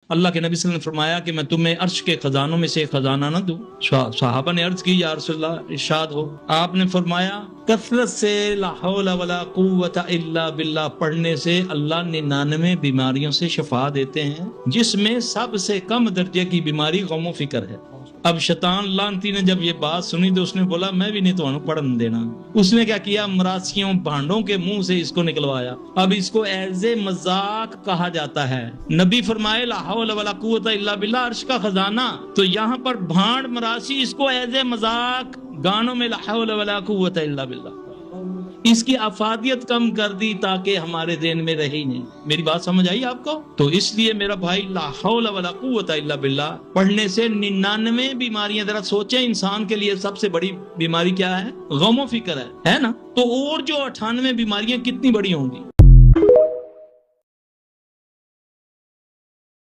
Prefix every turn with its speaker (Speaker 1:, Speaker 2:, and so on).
Speaker 1: अल्लाह के नबी सल्लल्लाहु अलैहि वसल्लम ने फरमाया कि मैं तुम्हें अर्श के खजानों में से खजाना ना दूं। सहाबा ने अर्ज की, या रसूलल्लाह इरशाद हो। आपने फरमाया, कसरत से ला हौला वला कुव्वता इल्ला बिल्लाह पढ़ने से अल्लाह 99 बीमारियों से शफा देते हैं, जिसमें सबसे कम दर्जे की बीमारी गमो फिक्र है। अब शैतान लानती ने जब ये बात सुनी तो उसने बोला, मैं भी नहीं तुम्हें पढ़ने देना। उसने क्या किया, मरासियों भांडों के मुंह से इसको निकलवाया। अब इसको एज़े मजाक कहा जाता है। नबी फरमाए, ला हौला वला कुव्वता इल्ला बिल्लाह, अर्श का खजाना। तो यहाँ पर भांड मरासी इसको एज़े मजाक गानों में ला हौला वला कुव्वता इल्ला बिल्लाह, इसकी अफादियत कम कर दी ताकि हमारे देन में रही नहीं। मेरी बात समझ आई आपको? तो इसलिए मेरा भाई, ला हौला वला कुव्वता इल्ला बिल्लाह पढ़ने से 99 बीमारियां, जरा सोचें इंसान के लिए सबसे बड़ी बीमारी क्या है? गमो फिक्र है ना? तो और जो 98 बीमारियां कितनी बड़ी होंगी।